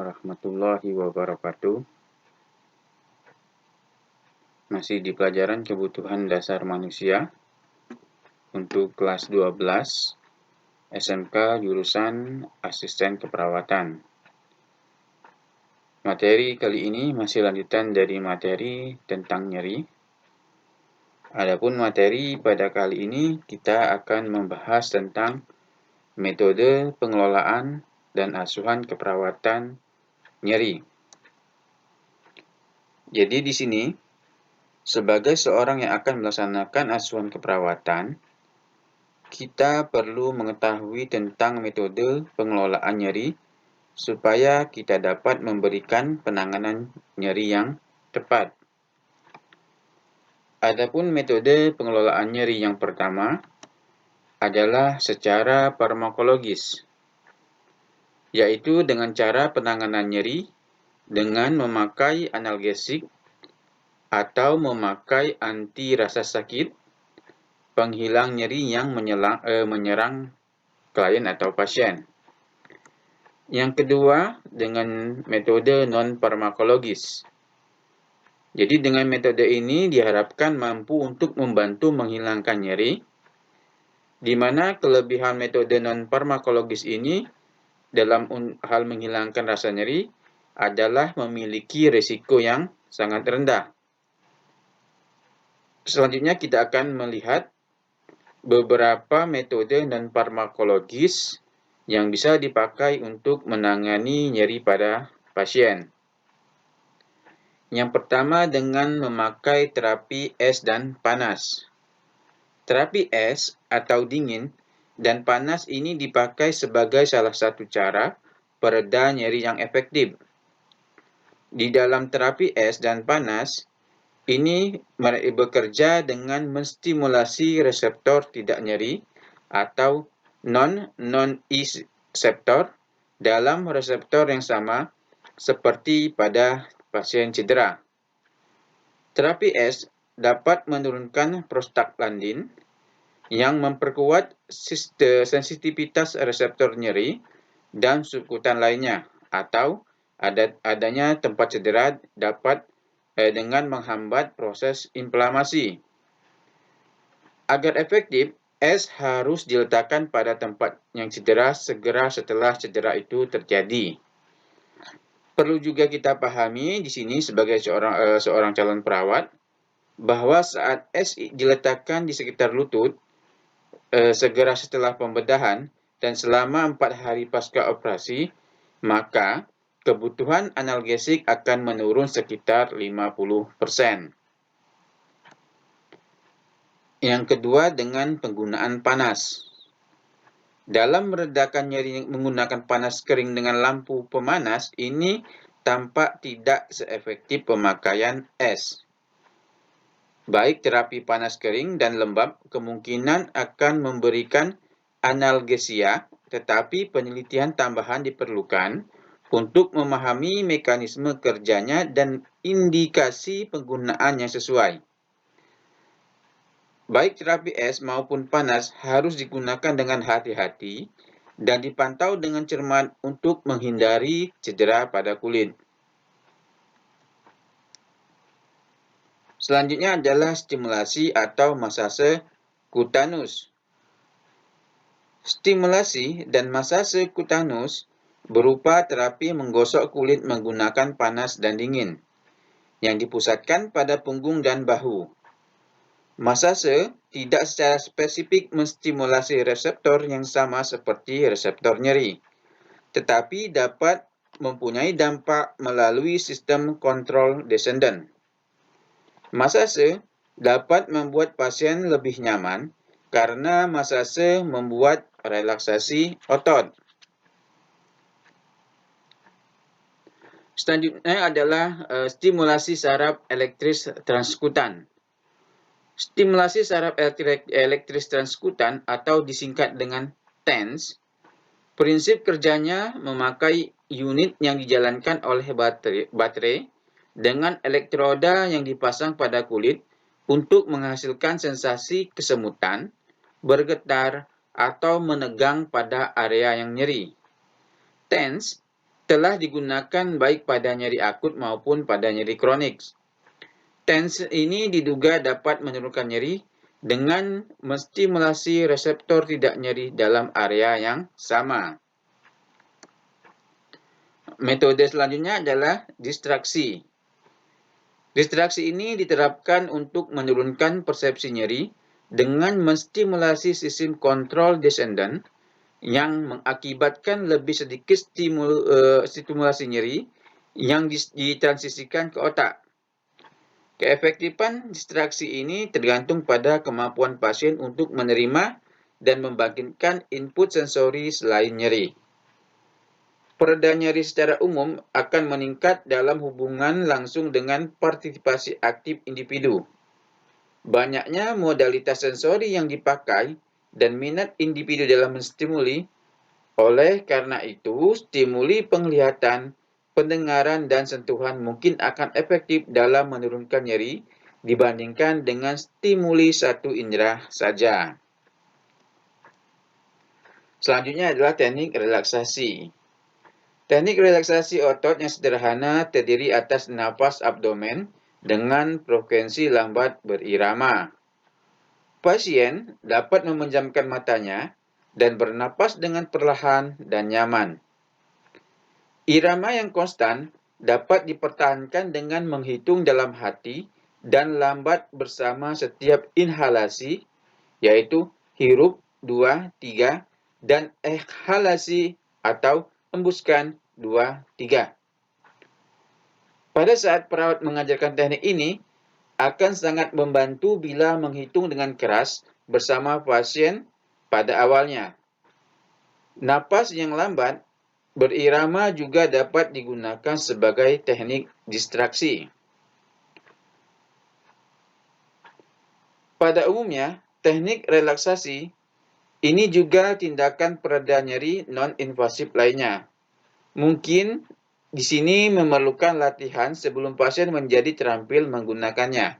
warahmatullahi wabarakatuh. Masih di pelajaran kebutuhan dasar manusia untuk kelas 12 SMK jurusan Asisten Keperawatan. Materi kali ini masih lanjutan dari materi tentang nyeri. Adapun materi pada kali ini kita akan membahas tentang metode pengelolaan dan asuhan keperawatan nyeri. Jadi di sini sebagai seorang yang akan melaksanakan asuhan keperawatan, kita perlu mengetahui tentang metode pengelolaan nyeri supaya kita dapat memberikan penanganan nyeri yang tepat. Adapun metode pengelolaan nyeri yang pertama adalah secara farmakologis, yaitu dengan cara penanganan nyeri dengan memakai analgesik atau memakai anti rasa sakit, penghilang nyeri yang menyerang klien atau pasien. Yang kedua, dengan metode non-farmakologis. Jadi dengan metode ini diharapkan mampu untuk membantu menghilangkan nyeri, di mana kelebihan metode non-farmakologis ini dalam hal menghilangkan rasa nyeri adalah memiliki risiko yang sangat rendah. Selanjutnya kita akan melihat beberapa metode non-farmakologis yang bisa dipakai untuk menangani nyeri pada pasien. Yang pertama dengan memakai terapi es dan panas. Terapi es atau dingin dan panas ini dipakai sebagai salah satu cara pereda nyeri yang efektif. Di dalam terapi es dan panas, ini bekerja dengan menstimulasi reseptor tidak nyeri atau non-nociceptor dalam reseptor yang sama seperti pada pasien cedera. Terapi es dapat menurunkan prostaglandin yang memperkuat sensitivitas reseptor nyeri dan subkutan lainnya, atau adanya tempat cedera dapat dengan menghambat proses inflamasi. Agar efektif, es harus diletakkan pada tempat yang cedera segera setelah cedera itu terjadi. Perlu juga kita pahami di sini sebagai seorang calon perawat bahwa saat es diletakkan di sekitar lutut segera setelah pembedahan dan selama 4 hari pasca operasi, maka kebutuhan analgesik akan menurun sekitar 50%. Yang kedua, dengan penggunaan panas. Dalam meredakan nyeri menggunakan panas kering dengan lampu pemanas, ini tampak tidak seefektif pemakaian es. Baik terapi panas kering dan lembab kemungkinan akan memberikan analgesia, tetapi penelitian tambahan diperlukan untuk memahami mekanisme kerjanya dan indikasi penggunaan yang sesuai. Baik terapi es maupun panas harus digunakan dengan hati-hati dan dipantau dengan cermat untuk menghindari cedera pada kulit. Selanjutnya adalah stimulasi atau masase kutanus. Stimulasi dan masase kutanus berupa terapi menggosok kulit menggunakan panas dan dingin yang dipusatkan pada punggung dan bahu. Masase tidak secara spesifik menstimulasi reseptor yang sama seperti reseptor nyeri, tetapi dapat mempunyai dampak melalui sistem kontrol descendant. Masase dapat membuat pasien lebih nyaman karena masase membuat relaksasi otot. Selanjutnya adalah stimulasi saraf elektris transkutan. Stimulasi saraf elektris transkutan atau disingkat dengan TENS, prinsip kerjanya memakai unit yang dijalankan oleh baterai dengan elektroda yang dipasang pada kulit untuk menghasilkan sensasi kesemutan, bergetar, atau menegang pada area yang nyeri. TENS telah digunakan baik pada nyeri akut maupun pada nyeri kronik. TENS ini diduga dapat menurunkan nyeri dengan menstimulasi reseptor tidak nyeri dalam area yang sama. Metode selanjutnya adalah distraksi. Distraksi ini diterapkan untuk menurunkan persepsi nyeri dengan menstimulasi sistem kontrol descendant yang mengakibatkan lebih sedikit stimulasi nyeri yang ditransisikan ke otak. Keefektifan distraksi ini tergantung pada kemampuan pasien untuk menerima dan membangkitkan input sensori selain nyeri. Pereda nyeri secara umum akan meningkat dalam hubungan langsung dengan partisipasi aktif individu. Banyaknya modalitas sensori yang dipakai dan minat individu dalam menstimuli. Oleh karena itu, stimuli penglihatan, pendengaran, dan sentuhan mungkin akan efektif dalam menurunkan nyeri dibandingkan dengan stimuli satu indera saja. Selanjutnya adalah teknik relaksasi. Teknik relaksasi otot yang sederhana terdiri atas napas abdomen dengan frekuensi lambat berirama. Pasien dapat memejamkan matanya dan bernapas dengan perlahan dan nyaman. Irama yang konstan dapat dipertahankan dengan menghitung dalam hati dan lambat bersama setiap inhalasi, yaitu hirup 2, 3, dan ekhalasi atau hembuskan 2, 3. Pada saat perawat mengajarkan teknik ini, akan sangat membantu bila menghitung dengan keras bersama pasien pada awalnya. Napas yang lambat berirama juga dapat digunakan sebagai teknik distraksi. Pada umumnya, teknik relaksasi ini juga tindakan pereda nyeri non-invasif lainnya. Mungkin di sini memerlukan latihan sebelum pasien menjadi terampil menggunakannya.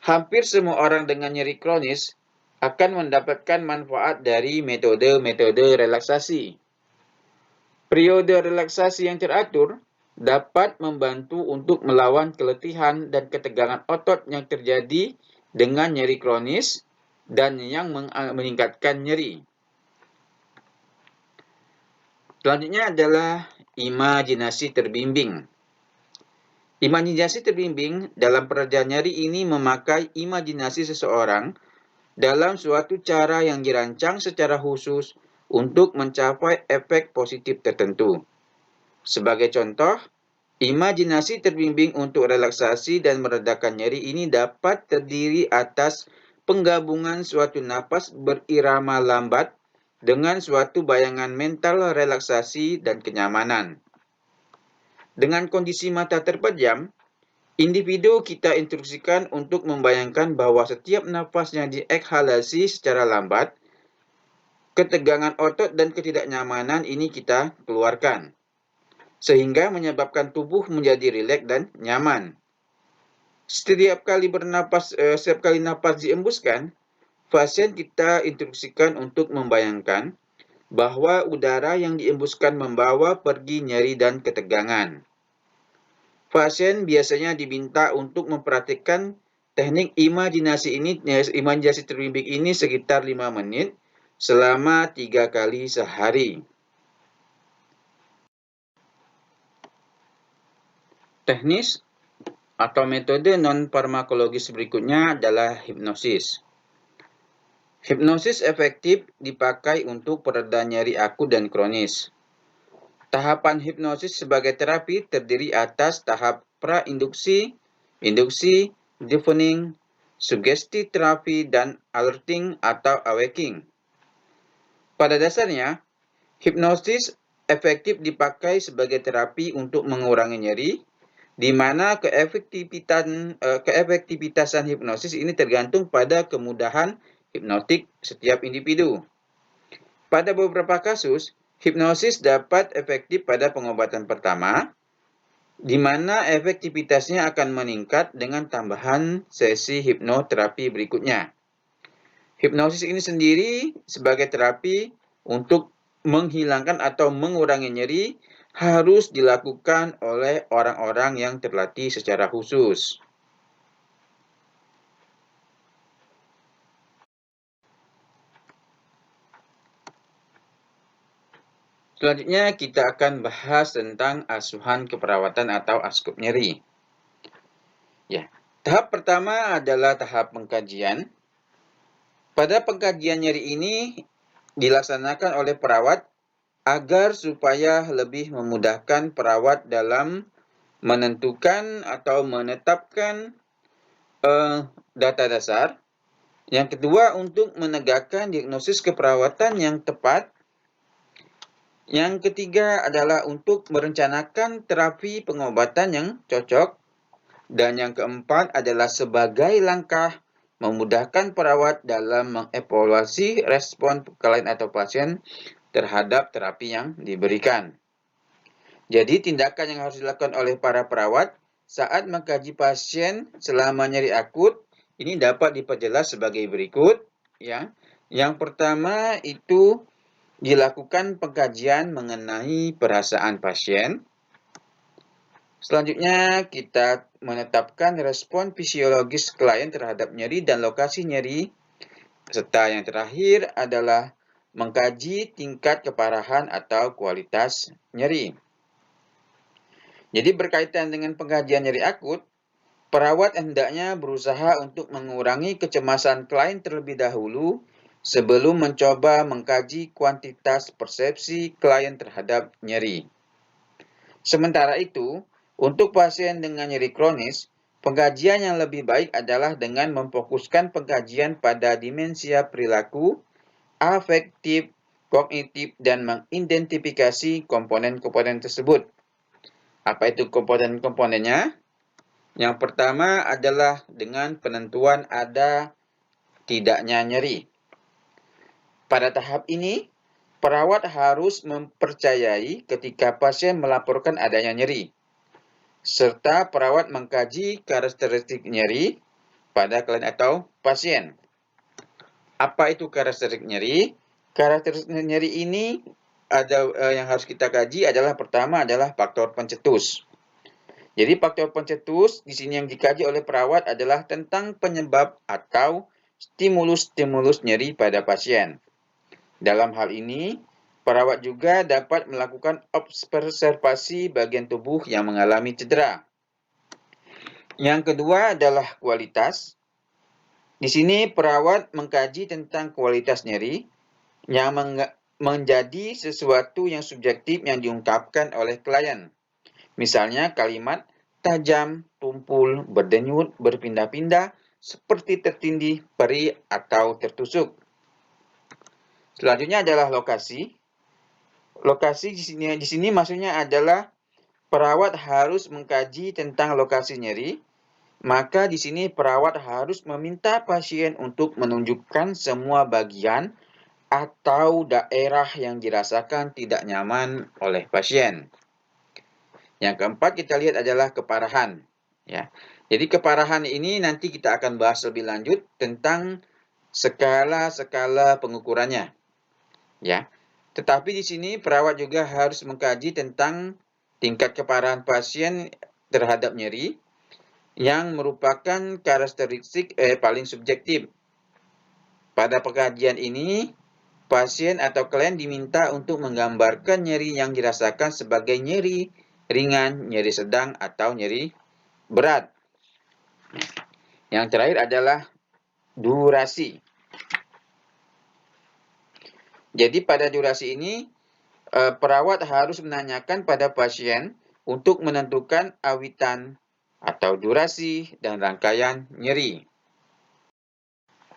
Hampir semua orang dengan nyeri kronis akan mendapatkan manfaat dari metode-metode relaksasi. Periode relaksasi yang teratur dapat membantu untuk melawan keletihan dan ketegangan otot yang terjadi dengan nyeri kronis dan yang meningkatkan nyeri. Selanjutnya adalah imajinasi terbimbing. Imajinasi terbimbing dalam pereda nyeri ini memakai imajinasi seseorang dalam suatu cara yang dirancang secara khusus untuk mencapai efek positif tertentu. Sebagai contoh, imajinasi terbimbing untuk relaksasi dan meredakan nyeri ini dapat terdiri atas penggabungan suatu napas berirama lambat dengan suatu bayangan mental relaksasi dan kenyamanan. Dengan kondisi mata terpejam, individu kita instruksikan untuk membayangkan bahwa setiap napas yang diekhalasi secara lambat, ketegangan otot dan ketidaknyamanan ini kita keluarkan, sehingga menyebabkan tubuh menjadi rileks dan nyaman. Setiap kali napas diembuskan, pasien kita instruksikan untuk membayangkan bahwa udara yang diembuskan membawa pergi nyeri dan ketegangan. Pasien biasanya diminta untuk memperhatikan teknik imajinasi terbimbing ini sekitar 5 menit selama 3 kali sehari. Teknis atau metode non-farmakologis berikutnya adalah hipnosis. Hipnosis efektif dipakai untuk pereda nyeri akut dan kronis. Tahapan hipnosis sebagai terapi terdiri atas tahap pra-induksi, induksi, deafening, sugesti terapi, dan alerting atau awakening. Pada dasarnya, hipnosis efektif dipakai sebagai terapi untuk mengurangi nyeri, di mana keefektivitasan hipnosis ini tergantung pada kemudahan hipnotik setiap individu. Pada beberapa kasus, hipnosis dapat efektif pada pengobatan pertama, di mana efektivitasnya akan meningkat dengan tambahan sesi hipnoterapi berikutnya. Hipnosis ini sendiri sebagai terapi untuk menghilangkan atau mengurangi nyeri harus dilakukan oleh orang-orang yang terlatih secara khusus. Selanjutnya kita akan bahas tentang asuhan keperawatan atau askup nyeri. Ya, tahap pertama adalah tahap pengkajian. Pada pengkajian nyeri ini dilaksanakan oleh perawat agar supaya lebih memudahkan perawat dalam menentukan atau menetapkan data dasar. Yang kedua, untuk menegakkan diagnosis keperawatan yang tepat. Yang ketiga adalah untuk merencanakan terapi pengobatan yang cocok. Dan yang keempat adalah sebagai langkah memudahkan perawat dalam mengevaluasi respon klien atau pasien terhadap terapi yang diberikan. Jadi tindakan yang harus dilakukan oleh para perawat saat mengkaji pasien selama nyeri akut ini dapat diperjelas sebagai berikut. Ya. Yang pertama itu dilakukan pengkajian mengenai perasaan pasien. Selanjutnya, kita menetapkan respon fisiologis klien terhadap nyeri dan lokasi nyeri. Serta yang terakhir adalah mengkaji tingkat keparahan atau kualitas nyeri. Jadi berkaitan dengan pengkajian nyeri akut, perawat hendaknya berusaha untuk mengurangi kecemasan klien terlebih dahulu sebelum mencoba mengkaji kuantitas persepsi klien terhadap nyeri. Sementara itu, untuk pasien dengan nyeri kronis, pengkajian yang lebih baik adalah dengan memfokuskan pengkajian pada dimensia perilaku, afektif, kognitif, dan mengidentifikasi komponen-komponen tersebut. Apa itu komponen-komponennya? Yang pertama adalah dengan penentuan ada tidaknya nyeri. Pada tahap ini, perawat harus mempercayai ketika pasien melaporkan adanya nyeri, serta perawat mengkaji karakteristik nyeri pada klien atau pasien. Apa itu karakteristik nyeri? Karakteristik nyeri ini yang harus kita kaji adalah pertama adalah faktor pencetus. Jadi faktor pencetus di sini yang dikaji oleh perawat adalah tentang penyebab atau stimulus-stimulus nyeri pada pasien. Dalam hal ini, perawat juga dapat melakukan observasi bagian tubuh yang mengalami cedera. Yang kedua adalah kualitas. Di sini perawat mengkaji tentang kualitas nyeri yang menjadi sesuatu yang subjektif yang diungkapkan oleh klien. Misalnya kalimat tajam, tumpul, berdenyut, berpindah-pindah, seperti tertindih, perih, atau tertusuk. Selanjutnya adalah lokasi. Lokasi di sini maksudnya adalah perawat harus mengkaji tentang lokasi nyeri. Maka di sini perawat harus meminta pasien untuk menunjukkan semua bagian atau daerah yang dirasakan tidak nyaman oleh pasien. Yang keempat kita lihat adalah keparahan. Ya. Jadi keparahan ini nanti kita akan bahas lebih lanjut tentang skala-skala pengukurannya. Ya. Tetapi di sini perawat juga harus mengkaji tentang tingkat keparahan pasien terhadap nyeri yang merupakan karakteristik paling subjektif. Pada pengkajian ini, pasien atau klien diminta untuk menggambarkan nyeri yang dirasakan sebagai nyeri ringan, nyeri sedang, atau nyeri berat. Yang terakhir adalah durasi. Jadi pada durasi ini, perawat harus menanyakan pada pasien untuk menentukan awitan atau durasi dan rangkaian nyeri.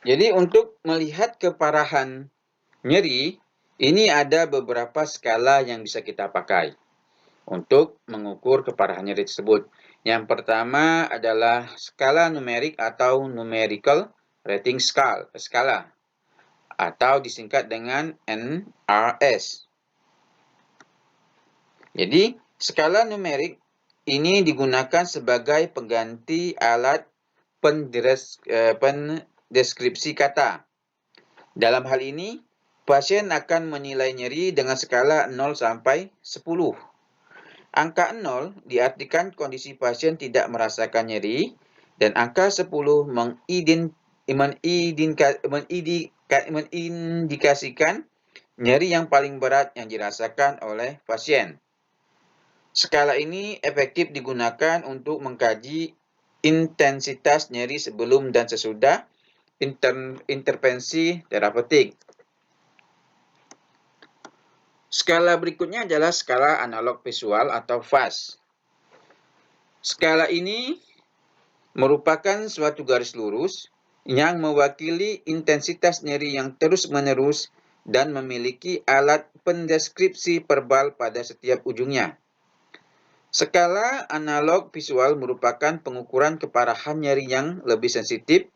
Jadi untuk melihat keparahan nyeri, ini ada beberapa skala yang bisa kita pakai untuk mengukur keparahan nyeri tersebut. Yang pertama adalah skala numerik atau numerical rating skala atau disingkat dengan NRS. Jadi, skala numerik ini digunakan sebagai pengganti alat pendeskripsi kata. Dalam hal ini, pasien akan menilai nyeri dengan skala 0 sampai 10. Angka 0 diartikan kondisi pasien tidak merasakan nyeri, dan angka 10 mengindikasikan nyeri yang paling berat yang dirasakan oleh pasien. Skala ini efektif digunakan untuk mengkaji intensitas nyeri sebelum dan sesudah intervensi terapeutik. Skala berikutnya adalah skala analog visual atau VAS. Skala ini merupakan suatu garis lurus yang mewakili intensitas nyeri yang terus-menerus dan memiliki alat pendeskripsi verbal pada setiap ujungnya. Skala analog visual merupakan pengukuran keparahan nyeri yang lebih sensitif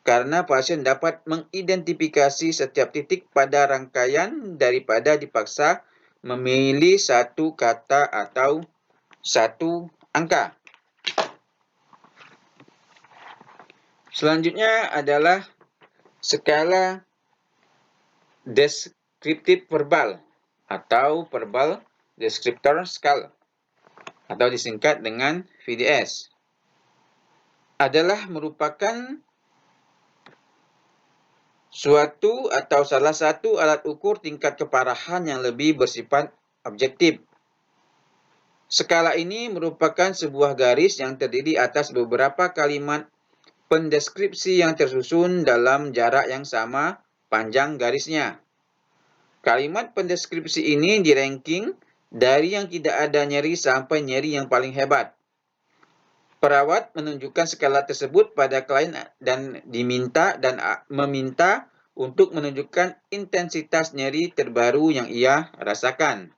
karena pasien dapat mengidentifikasi setiap titik pada rangkaian daripada dipaksa memilih satu kata atau satu angka. Selanjutnya adalah skala deskriptif verbal atau verbal descriptor scale atau disingkat dengan VDS. Adalah merupakan suatu atau salah satu alat ukur tingkat keparahan yang lebih bersifat objektif. Skala ini merupakan sebuah garis yang terdiri atas beberapa kalimat pendeskripsi yang tersusun dalam jarak yang sama panjang garisnya. Kalimat pendeskripsi ini di-ranking dari yang tidak ada nyeri sampai nyeri yang paling hebat. Perawat menunjukkan skala tersebut pada klien dan meminta untuk menunjukkan intensitas nyeri terbaru yang ia rasakan.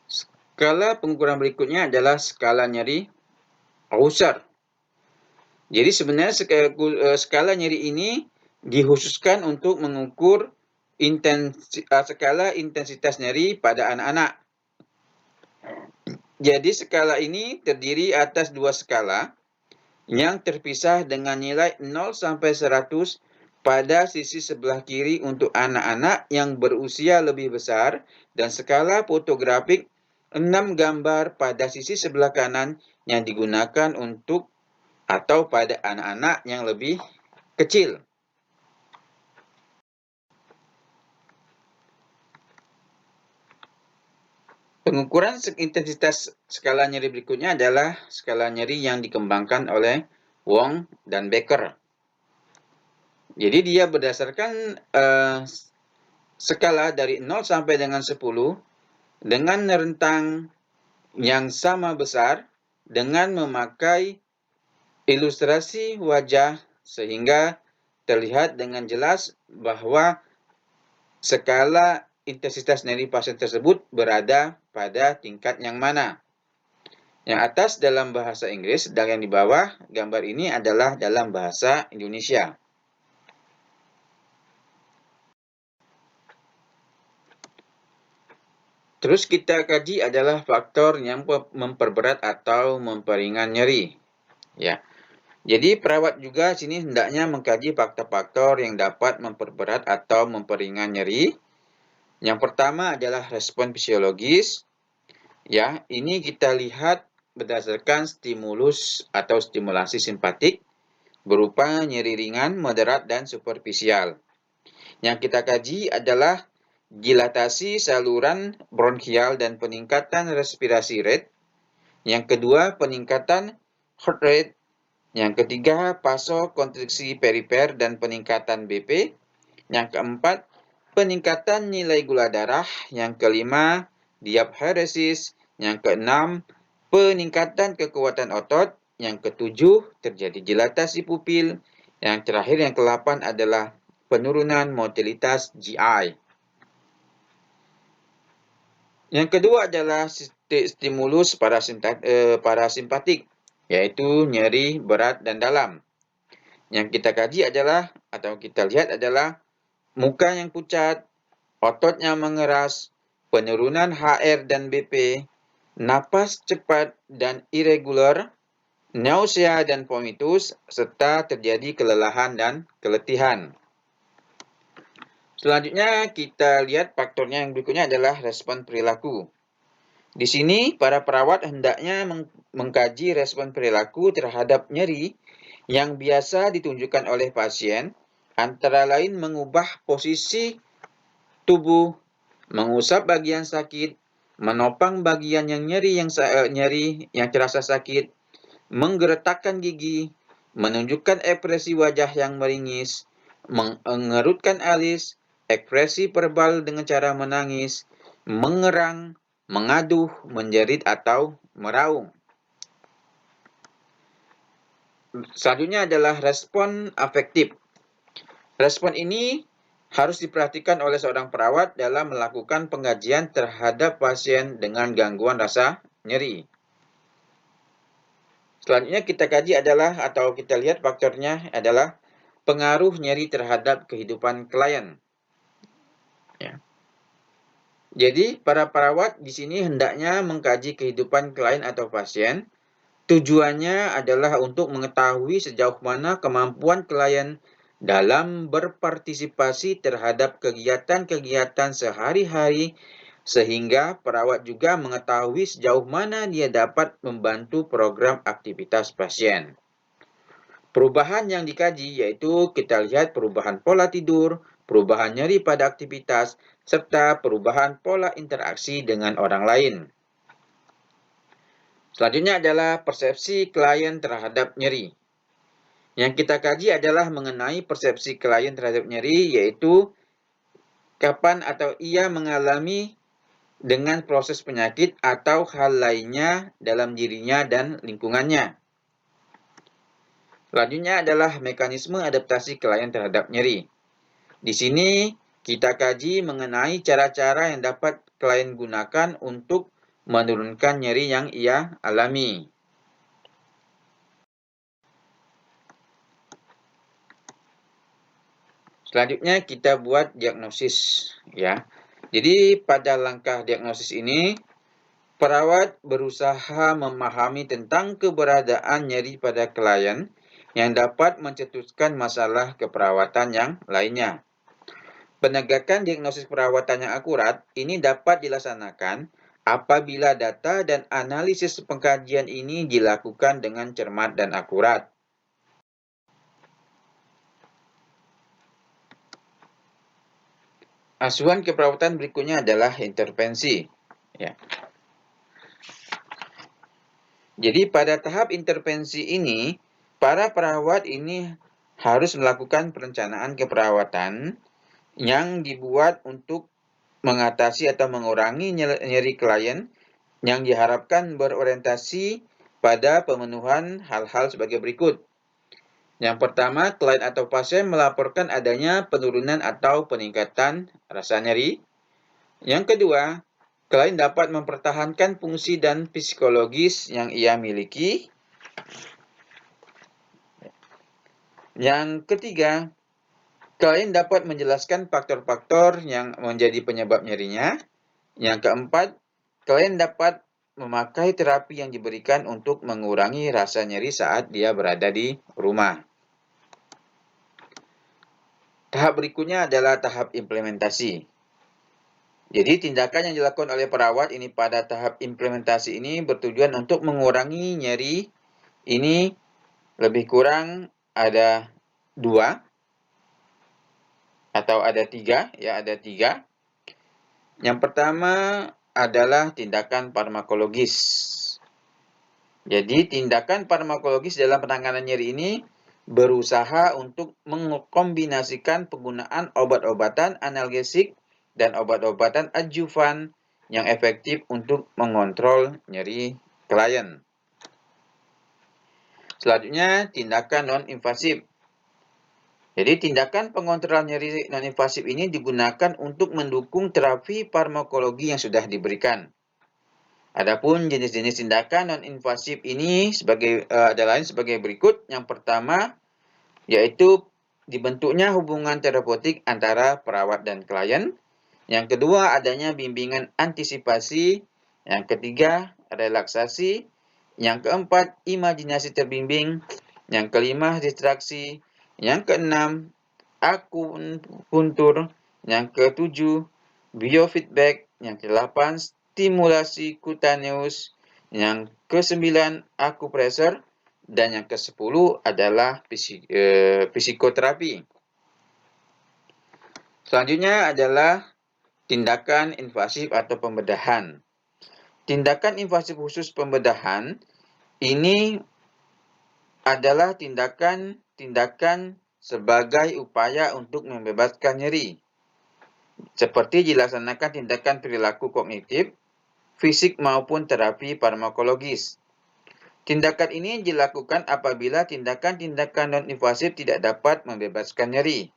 Skala pengukuran berikutnya adalah skala nyeri Hauser. Jadi sebenarnya skala nyeri ini dikhususkan untuk mengukur skala intensitas nyeri pada anak-anak. Jadi skala ini terdiri atas dua skala yang terpisah dengan nilai 0 sampai 100 pada sisi sebelah kiri untuk anak-anak yang berusia lebih besar dan skala fotografik 6 gambar pada sisi sebelah kanan yang digunakan untuk atau pada anak-anak yang lebih kecil. Pengukuran intensitas skala nyeri berikutnya adalah skala nyeri yang dikembangkan oleh Wong dan Becker. Jadi dia berdasarkan skala dari 0 sampai dengan 10 dengan rentang yang sama besar dengan memakai ilustrasi wajah sehingga terlihat dengan jelas bahwa skala intensitas nyeri pasien tersebut berada pada tingkat yang mana. Yang atas dalam bahasa Inggris dan yang di bawah gambar ini adalah dalam bahasa Indonesia. Terus kita kaji adalah faktor yang memperberat atau memperingan nyeri. Ya. Jadi perawat juga sini hendaknya mengkaji faktor-faktor yang dapat memperberat atau memperingan nyeri. Yang pertama adalah respon fisiologis. Ya, ini kita lihat berdasarkan stimulus atau stimulasi simpatik berupa nyeri ringan, moderat, dan superficial. Yang kita kaji adalah dilatasi saluran bronkial dan peningkatan respirasi rate. Yang kedua, peningkatan heart rate. Yang ketiga, vasokonstriksi perifer dan peningkatan BP. Yang keempat, peningkatan nilai gula darah. Yang kelima, diaphoresis. Yang keenam, peningkatan kekuatan otot. Yang ketujuh, terjadi dilatasi pupil. Yang terakhir, yang ke-8 adalah penurunan motilitas GI. Yang kedua adalah stimulus parasimpatik, yaitu nyeri berat dan dalam. Yang kita kaji adalah, atau kita lihat adalah muka yang pucat, otot yang mengeras, penurunan HR dan BP, napas cepat dan irregular, nausea dan vomitus, serta terjadi kelelahan dan keletihan. Selanjutnya kita lihat faktornya yang berikutnya adalah respon perilaku. Di sini para perawat hendaknya mengkaji respon perilaku terhadap nyeri yang biasa ditunjukkan oleh pasien, antara lain mengubah posisi tubuh, mengusap bagian sakit, menopang bagian yang nyeri yang terasa sakit, menggeretakkan gigi, menunjukkan ekspresi wajah yang meringis, mengerutkan alis, ekspresi verbal dengan cara menangis, mengerang, mengaduh, menjerit, atau meraung. Selanjutnya adalah respon afektif. Respon ini harus diperhatikan oleh seorang perawat dalam melakukan pengajian terhadap pasien dengan gangguan rasa nyeri. Selanjutnya kita kaji atau kita lihat faktornya adalah pengaruh nyeri terhadap kehidupan klien. Ya. Jadi, para perawat di sini hendaknya mengkaji kehidupan klien atau pasien. Tujuannya adalah untuk mengetahui sejauh mana kemampuan klien dalam berpartisipasi terhadap kegiatan-kegiatan sehari-hari, sehingga perawat juga mengetahui sejauh mana dia dapat membantu program aktivitas pasien. Perubahan yang dikaji yaitu kita lihat perubahan pola tidur, perubahan nyeri pada aktivitas, serta perubahan pola interaksi dengan orang lain. Selanjutnya adalah persepsi klien terhadap nyeri. Yang kita kaji adalah mengenai persepsi klien terhadap nyeri, yaitu kapan atau ia mengalami dengan proses penyakit atau hal lainnya dalam dirinya dan lingkungannya. Selanjutnya adalah mekanisme adaptasi klien terhadap nyeri. Di sini kita kaji mengenai cara-cara yang dapat klien gunakan untuk menurunkan nyeri yang ia alami. Selanjutnya kita buat diagnosis, ya. Jadi pada langkah diagnosis ini, perawat berusaha memahami tentang keberadaan nyeri pada klien yang dapat mencetuskan masalah keperawatan yang lainnya. Penegakan diagnosis perawatan yang akurat ini dapat dilaksanakan apabila data dan analisis pengkajian ini dilakukan dengan cermat dan akurat. Asuhan keperawatan berikutnya adalah intervensi. Ya. Jadi pada tahap intervensi ini, para perawat ini harus melakukan perencanaan keperawatan yang dibuat untuk mengatasi atau mengurangi nyeri klien yang diharapkan berorientasi pada pemenuhan hal-hal sebagai berikut. Yang pertama, klien atau pasien melaporkan adanya penurunan atau peningkatan rasa nyeri. Yang kedua, klien dapat mempertahankan fungsi dan psikologis yang ia miliki. Yang ketiga, klien dapat menjelaskan faktor-faktor yang menjadi penyebab nyerinya. Yang keempat, klien dapat memakai terapi yang diberikan untuk mengurangi rasa nyeri saat dia berada di rumah. Tahap berikutnya adalah tahap implementasi. Jadi tindakan yang dilakukan oleh perawat ini pada tahap implementasi ini bertujuan untuk mengurangi nyeri. Ini lebih kurang ada 2 atau ada 3, ya ada 3. Yang pertama adalah tindakan farmakologis. Jadi tindakan farmakologis dalam penanganan nyeri ini berusaha untuk mengkombinasikan penggunaan obat-obatan analgesik dan obat-obatan adjuvan yang efektif untuk mengontrol nyeri klien. Selanjutnya, tindakan non-invasif. Jadi tindakan pengontrolan nyeri non-invasif ini digunakan untuk mendukung terapi farmakologi yang sudah diberikan. Adapun jenis-jenis tindakan non-invasif ini adalah sebagai berikut. Yang pertama, yaitu dibentuknya hubungan terapeutik antara perawat dan klien. Yang kedua, adanya bimbingan antisipasi. Yang ketiga, relaksasi. Yang keempat, imajinasi terbimbing. Yang kelima, distraksi. Yang keenam, akupuntur. Yang ketujuh, biofeedback. Yang ke-8, stimulasi kutaneus. Yang ke-9, akupresur. Dan yang ke-10 adalah psikoterapi. Selanjutnya adalah tindakan invasif atau pembedahan. Tindakan invasif khusus pembedahan ini adalah tindakan sebagai upaya untuk membebaskan nyeri, seperti dilaksanakan tindakan perilaku kognitif, fisik maupun terapi farmakologis. Tindakan ini dilakukan apabila tindakan-tindakan non-invasif tidak dapat membebaskan nyeri.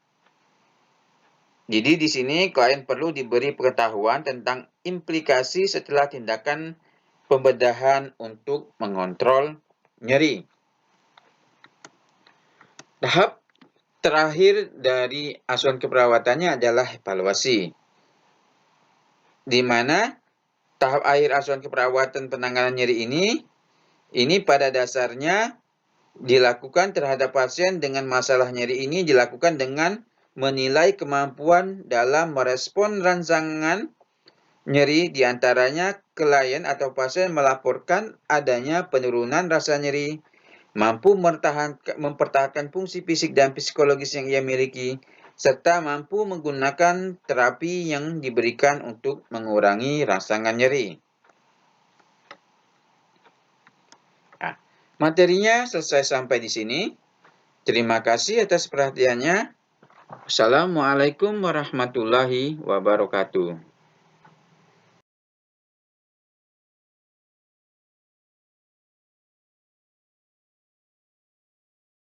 Jadi di sini klien perlu diberi pengetahuan tentang implikasi setelah tindakan pembedahan untuk mengontrol nyeri. Tahap terakhir dari asuhan keperawatannya adalah evaluasi, di mana tahap akhir asuhan keperawatan penanganan nyeri ini pada dasarnya dilakukan terhadap pasien dengan masalah nyeri ini dilakukan dengan menilai kemampuan dalam merespon rangsangan nyeri, diantaranya klien atau pasien melaporkan adanya penurunan rasa nyeri, mampu mempertahankan fungsi fisik dan psikologis yang ia miliki, serta mampu menggunakan terapi yang diberikan untuk mengurangi rangsangan nyeri. Nah, materinya selesai sampai di sini. Terima kasih atas perhatiannya. Assalamualaikum warahmatullahi wabarakatuh.